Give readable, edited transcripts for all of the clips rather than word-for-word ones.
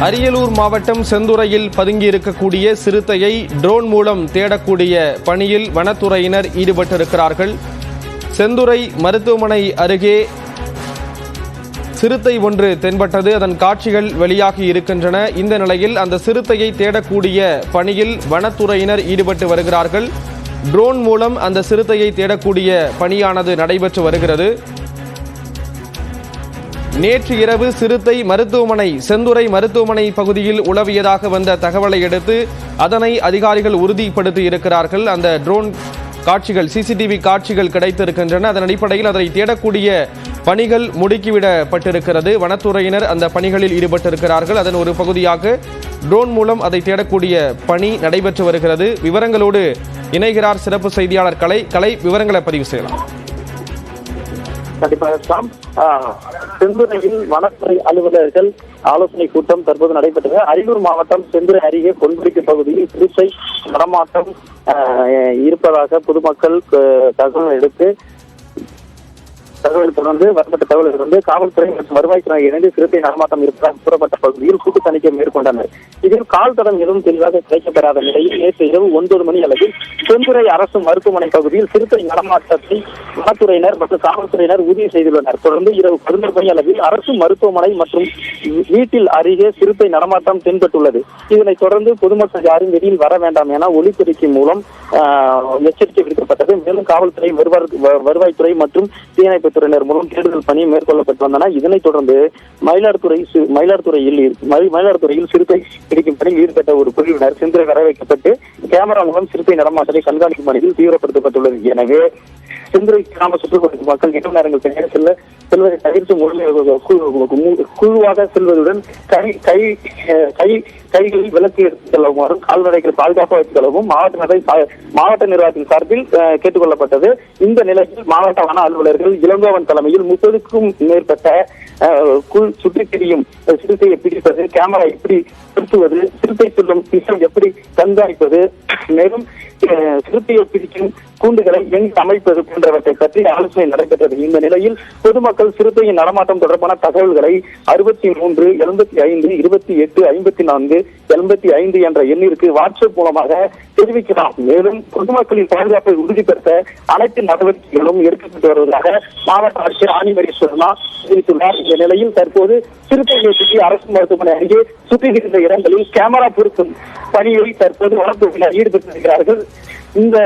அரியலூர் மாவட்டம் செந்துறையில் பதுங்கியிருக்கக்கூடிய சிறுத்தையை ட்ரோன் மூலம் தேடக்கூடிய பணியில் வனத்துறையினர் ஈடுபட்டிருக்கிறார்கள். செந்துறை மருத்துவமனை அருகே சிறுத்தை ஒன்று தென்பட்டது. அதன் காட்சிகள் வெளியாகி இருக்கின்றன. இந்த நிலையில் அந்த சிறுத்தையை தேடக்கூடிய பணியில் வனத்துறையினர் ஈடுபட்டு வருகிறார்கள். ட்ரோன் மூலம் அந்த சிறுத்தையை தேடக்கூடிய பணியானது நடைபெற்று வருகிறது. நேற்று இரவு சிறுத்தை செந்துறை மருத்துவமனை பகுதியில் உலவியதாக வந்த தகவலை அடுத்து அதனை அதிகாரிகள் உறுதிப்படுத்தி இருக்கிறார்கள். அந்த ட்ரோன் காட்சிகள், சிசிடிவி காட்சிகள் கிடைத்திருக்கின்றன. அதன் அடிப்படையில் அதனை தேடக்கூடிய பணிகள் முடுக்கிவிடப்பட்டிருக்கிறது. வனத்துறையினர் அந்த பணிகளில் ஈடுபட்டிருக்கிறார்கள். அதன் ஒரு பகுதியாக ட்ரோன் மூலம் அதை தேடக்கூடிய பணி நடைபெற்று வருகிறது. விவரங்களோடு இணைகிறார் சிறப்பு செய்தியாளர் கலை. விவரங்களை பதிவு செய்யலாம். கண்டிப்பாக செந்துறையில் வனத்துறை அலுவலர்கள் ஆலோசனை கூட்டம் தற்போது நடைபெற்றது. அரியலூர் மாவட்டம் செந்துறை அருகே பொன்குடிக்கு பகுதியில் சிறுத்தை நடமாட்டம் இருப்பதாக பொதுமக்கள் வரப்பட்ட தகவலை தொடர்ந்து காவல்துறை மற்றும் வருவாய்த்துறை இணைந்து சிறுத்தை நடமாட்டம் இருப்பதாக கூறப்பட்ட பகுதியில் கூட்டு தணிக்கை மேற்கொண்டனர். இதில் கால் தடம் எதுவும் தெளிவாக கிடைக்கப்பெறாத நிலையில் நேற்று இரவு 9 மணி அளவில் செந்துறை அரசு மருத்துவமனை பகுதியில் சிறுத்தை நடமாட்டத்தை வனத்துறையினர் மற்றும் காவல்துறையினர் உறுதி செய்துள்ளனர். தொடர்ந்து இரவு 11 மணி அளவில் அரசு மருத்துவமனை மற்றும் வீட்டில் அருகே சிறுத்தை நடமாட்டம் தென்பட்டுள்ளது. இதனைத் தொடர்ந்து பொதுமக்கள் யாரும் வெளியில் வர வேண்டாம் என ஒலிபெருக்கி மூலம் எச்சரிக்கை விடுக்கப்பட்டது. மேலும் காவல்துறை, வருவாய்த்துறை மற்றும் தீயணைப்பு துறையினர் மூலம் தேடுதல் பணி மேற்கொள்ளப்பட்டு வந்தன. இதனைத் தொடர்ந்து மயிலாடுதுறையில் சிறுத்தை பிடிக்கும் பணியில் ஈடுபட்ட ஒரு குழுவினர் செந்துறை வர வைக்கப்பட்டு கேமரா மூலம் சிறுத்தை நடமாட்டத்தை கண்காணிக்கும் பணியில் தீவிரப்படுத்தப்பட்டுள்ளது. எனவே செந்துறை கிராம சுற்றுப்புற மக்கள் இரவு நேரங்கள் செல்வதை தவிர்த்து குழுவாக செல்வதுடன் கைகளில் விலக்கு எடுத்துச் செல்லவும் கால்நடைகள் பாதுகாப்பாக வைத்துக் கொள்ளவும் மாவட்ட நிர்வாகத்தின் சார்பில் கேட்டுக் கொள்ளப்பட்டது. இந்த நிலையில் மாவட்ட வன அலுவலர்கள் இளங்கோவன் தலைமையில் 30க்கும் மேற்பட்ட சுற்றி திரியும் சிறுத்தையை பிடிப்பது, கேமரா எப்படி திருத்துவது, சிறுத்தை செல்லும் திசை எப்படி கண்காணிப்பது, மேலும் சிறுத்தையை பிடிக்கும் கூண்டுகளை எங்கு அமைப்பது போன்றவற்றை பற்றி ஆலோசனை நடைபெற்றது. இந்த நிலையில் பொதுமக்கள் சிறுத்தையின் நடமாட்டம் தொடர்பான தகவல்களை 63 75 28 54 85 என்ற எண்ணிற்கு வாட்ஸ்அப் மூலமாக தெரிவிக்கலாம். மேலும் பொதுமக்களின் பாதுகாப்பை உறுதிப்படுத்த அனைத்து நடவடிக்கைகளும் எடுக்கப்பட்டு வருவதாக மாவட்ட ஆட்சியர் ஆனிமரி சர்மா தெரிவித்துள்ளார். இந்த நிலையில் தற்போது சிறுத்தைகளை சுற்றி அரசு மருத்துவமனை அருகே சுற்றுகின்ற இடங்களில் கேமரா பொருத்தும் பணியை தற்போது வனத்துறையினர் ஈடுபட்டிருக்கிறார்கள். இந்த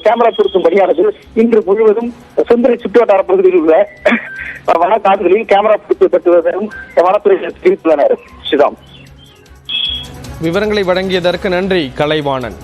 கேமரா பொருத்தும் பணியானது இன்று முழுவதும் செந்துறை சுற்றுவட்டார பகுதியில் உள்ள வனக்காடுகளில் கேமரா பொருத்தப்பட்டு வருவதும் வனத்துறையினர் தெரிவித்துள்ளனர். விவரங்களை வழங்கியதற்கு நன்றி கலைவாணன்.